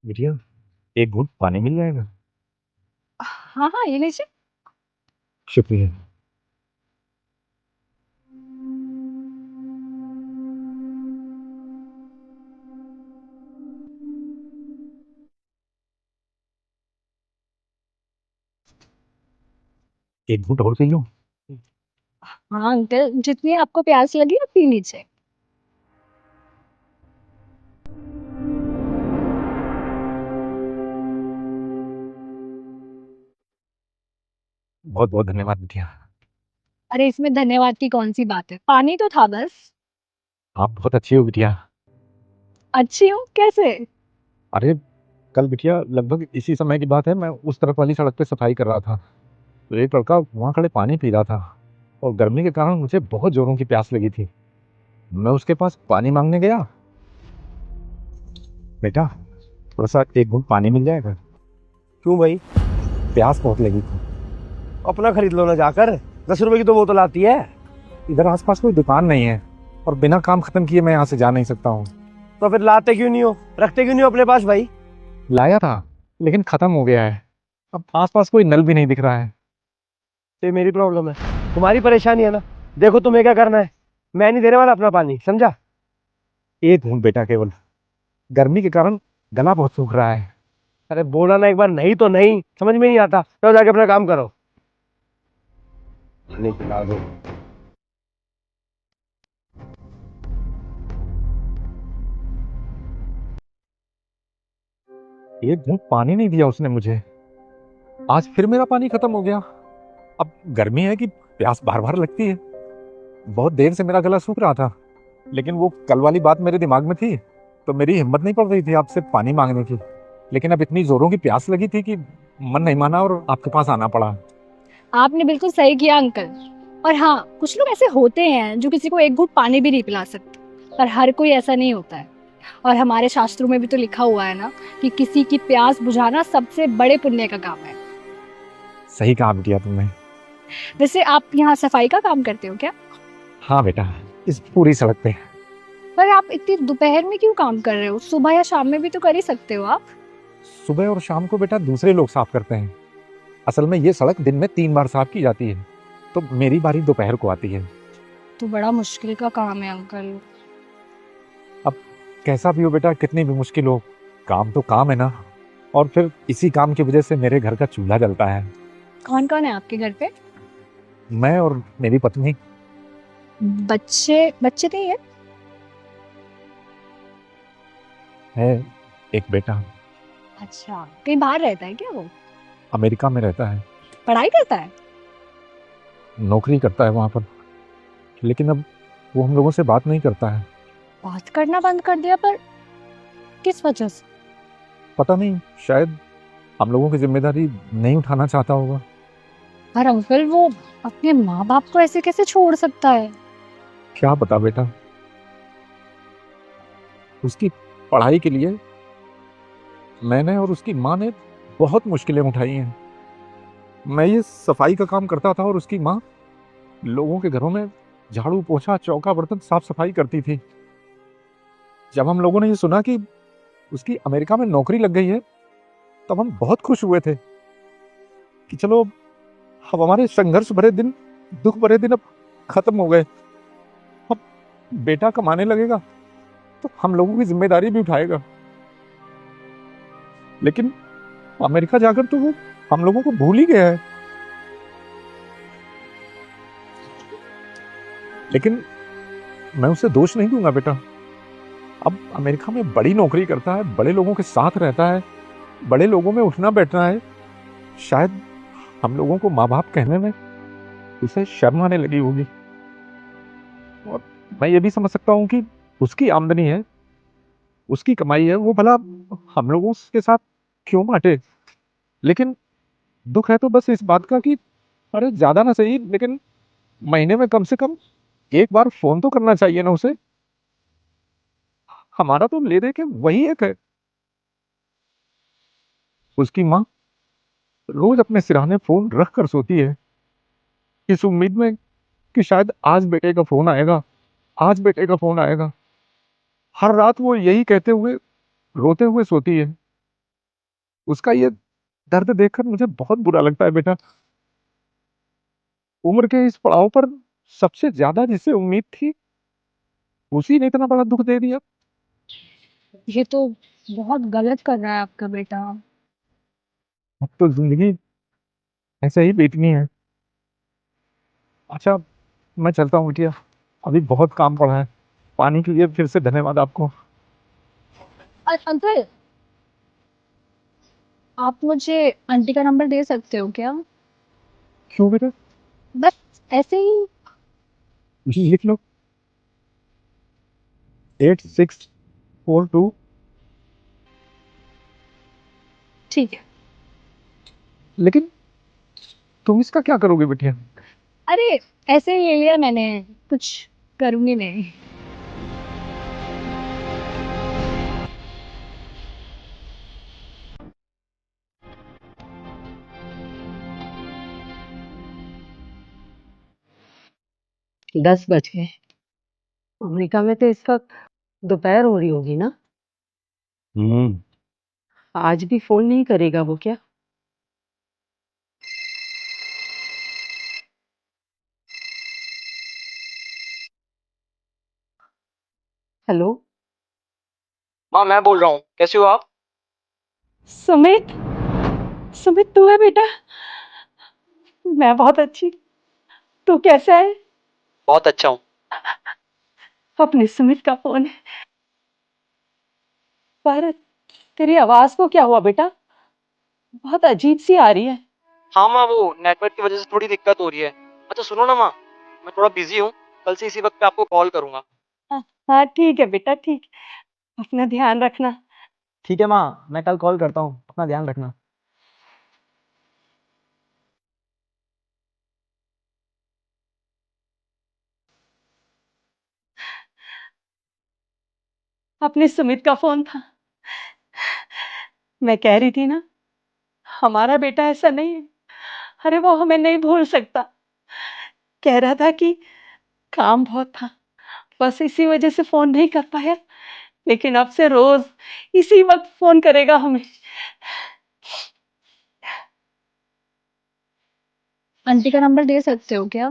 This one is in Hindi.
बिटिया, एक घूंट पानी मिल जाएगा? हाँ हाँ, ये लीजिए। शुक्रिया। एक घूंट और पी लूं? हाँ अंकल, जितनी आपको प्यास लगी आप पी लीजिए। बहुत बहुत धन्यवाद बिटिया। अरे इसमें धन्यवाद की कौन सी बात है, पानी तो था बस। आप बहुत अच्छी हो बिटिया। अच्छी हूँ कैसे? अरे, कल बिटिया लगभग इसी समय की बात है, मैं उस तरफ वाली सड़क पे सफाई कर रहा था, तो एक लड़का वहां खड़े पानी पी रहा था और गर्मी के कारण मुझे बहुत जोरों की प्यास लगी थी। मैं उसके पास पानी मांगने गया। बेटा, थोड़ा सा एक घूंट पानी मिल जाएगा? क्यों भाई? प्यास बहुत लगी थी। अपना खरीद लो ना जाकर, 10 रुपए की तो बोतल आती है। इधर आसपास कोई दुकान नहीं है और बिना काम खत्म किए मैं यहाँ से जा नहीं सकता हूँ। तो फिर लाते क्यों नहीं हो, रखते क्यों नहीं हो अपने पास भाई? लाया था लेकिन खत्म हो गया है। अब आसपास कोई नल भी नहीं दिख रहा है। तो ये मेरी प्रॉब्लम है, तुम्हारी परेशानी है ना। देखो तुम्हें क्या करना है, मैं नहीं देने वाला अपना पानी, समझा? एक घूंट बेटा, केवल गर्मी के कारण गला बहुत सूख रहा है। अरे बोला ना एक बार, नहीं तो नहीं, समझ में नहीं आता, तो जाके अपना काम करो। नहीं पिला दो। एक घूंट पानी नहीं दिया उसने मुझे। आज फिर मेरा पानी खत्म हो गया। अब गर्मी है कि प्यास बार बार लगती है। बहुत देर से मेरा गला सूख रहा था, लेकिन वो कल वाली बात मेरे दिमाग में थी, तो मेरी हिम्मत नहीं पड़ रही थी आपसे पानी मांगने की। लेकिन अब इतनी जोरों की प्यास लगी थी कि मन नहीं माना और आपके पास आना पड़ा। आपने बिल्कुल सही किया अंकल। और हाँ, कुछ लोग ऐसे होते हैं जो किसी को एक घूंट पानी भी नहीं पिला सकते, पर हर कोई ऐसा नहीं होता है। और हमारे शास्त्रों में भी तो लिखा हुआ है ना कि किसी की प्यास बुझाना सबसे बड़े पुण्य का काम है। सही कहा बिटिया तुमने। वैसे आप यहाँ सफाई का काम करते हो क्या? हाँ बेटा, इस पूरी सड़क पे। पर आप इतनी दोपहर में क्यों काम कर रहे हो? सुबह या शाम में भी तो कर ही सकते हो आप। सुबह और शाम को बेटा दूसरे लोग साफ करते हैं। असल में ये सड़क दिन में 3 बार साफ की जाती है, तो मेरी बारी दोपहर को आती है। तो बड़ा मुश्किल का काम है अंकल। अब कैसा भी हो बेटा, कितनी भी मुश्किल हो, काम तो काम है ना। और फिर इसी काम की वजह से मेरे घर का चूल्हा जलता है। कौन कौन है आपके घर पे? मैं और मेरी पत्नी। बच्चे बच्चे नहीं है? है एक बेटा। अच्छा, कहीं बाहर रहता है क्या वो? अमेरिका में रहता है। पढ़ाई करता है? नौकरी करता है वहां पर, लेकिन अब वो हम लोगों से बात नहीं करता है। बात करना बंद कर दिया, पर किस वजह से? पता नहीं, शायद हम लोगों की जिम्मेदारी नहीं उठाना चाहता होगा। पर अंकल वो अपने माँ बाप को ऐसे कैसे छोड़ सकता है? क्या पता बेटा, उसकी पढ़ाई के लिए मैंने और उसकी माँ ने बहुत मुश्किलें उठाई हैं। मैं ये सफाई का काम करता था और उसकी माँ लोगों के घरों में झाड़ू पोछा चौका बर्तन साफ सफाई करती थी। जब हम लोगों ने ये सुना कि उसकी अमेरिका में नौकरी लग गई है, तब हम बहुत खुश हुए थे कि चलो, अब हमारे संघर्ष भरे दिन, दुख भरे दिन अब खत्म हो गए। अब बेटा कमाने लगेगा तो हम लोगों की जिम्मेदारी भी उठाएगा। लेकिन अमेरिका जाकर तो वो हम लोगों को भूल ही गया है। लेकिन मैं उसे दोष नहीं दूंगा बेटा। अब अमेरिका में बड़ी नौकरी करता है, बड़े लोगों के साथ रहता है, बड़े लोगों में उठना बैठना है। शायद हम लोगों को माँ बाप कहने में उसे शर्म आने लगी होगी। और मैं ये भी समझ सकता हूँ कि उसकी आमदनी है, उसकी कमाई है, वो भला हम लोगों के साथ क्यों बांटे। लेकिन दुख है तो बस इस बात का कि अरे ज्यादा ना सही, लेकिन महीने में कम से कम एक बार फोन तो करना चाहिए ना उसे। हमारा तो ले दे के वही एक है। उसकी माँ रोज अपने सिरहाने फोन रख कर सोती है, इस उम्मीद में कि शायद आज बेटे का फोन आएगा, आज बेटे का फोन आएगा। हर रात वो यही कहते हुए रोते हुए सोती है उसका ये दर्द देखकर मुझे बहुत बुरा लगता है बेटा। उम्र के इस पड़ाव पर सबसे ज्यादा जिससे उम्मीद थी, उसी ने इतना बड़ा दुख दे दिया। ये तो बहुत गलत कर रहा है आपका बेटा। अब तो जिंदगी ऐसे ही बीतनी है। अच्छा, मैं चलता हूँ बिटिया, अभी बहुत काम पड़ा है। पानी के लिए फिर से धन्यवाद आपको। अंकल, आप मुझे आंटी का नंबर दे सकते हो क्या? क्यों बेटा? बस ऐसे ही। लिख लो, 8642। ठीक है। लेकिन तुम इसका क्या करोगे बिटिया? अरे, ऐसे ही ले लिया मैंने, कुछ करूंगी नहीं। 10 बज गए। अमेरिका में तो इस वक्त दोपहर हो रही होगी ना। हम्म। आज भी फोन नहीं करेगा वो क्या? हेलो। माँ मैं बोल रहा हूँ, कैसे हो आप? सुमित, सुमित तू है बेटा? मैं बहुत अच्छी। तू कैसा है? बहुत अच्छा हूँ। अपने सुमित का फोन है। पर तेरी आवाज को क्या हुआ बेटा? बहुत अजीब सी आ रही है। हाँ माँ, वो नेटवर्क की वजह से थोड़ी दिक्कत हो रही है। अच्छा सुनो ना माँ, मैं थोड़ा बिजी हूँ, कल से इसी वक्त पे आपको कॉल करूंगा। हाँ हाँ, ठीक है बेटा, ठीक। अपना ध्यान रखना। ठीक है माँ, मैं कल कॉल करता हूँ, अपना ध्यान रखना। अपने सुमित का फोन था। मैं कह रही थी ना, हमारा बेटा ऐसा नहीं है। अरे वो हमें नहीं भूल सकता। कह रहा था कि काम बहुत था, बस इसी वजह से फोन नहीं कर पाया। लेकिन अब से रोज इसी वक्त फोन करेगा हमें। आंटी का नंबर दे सकते हो क्या?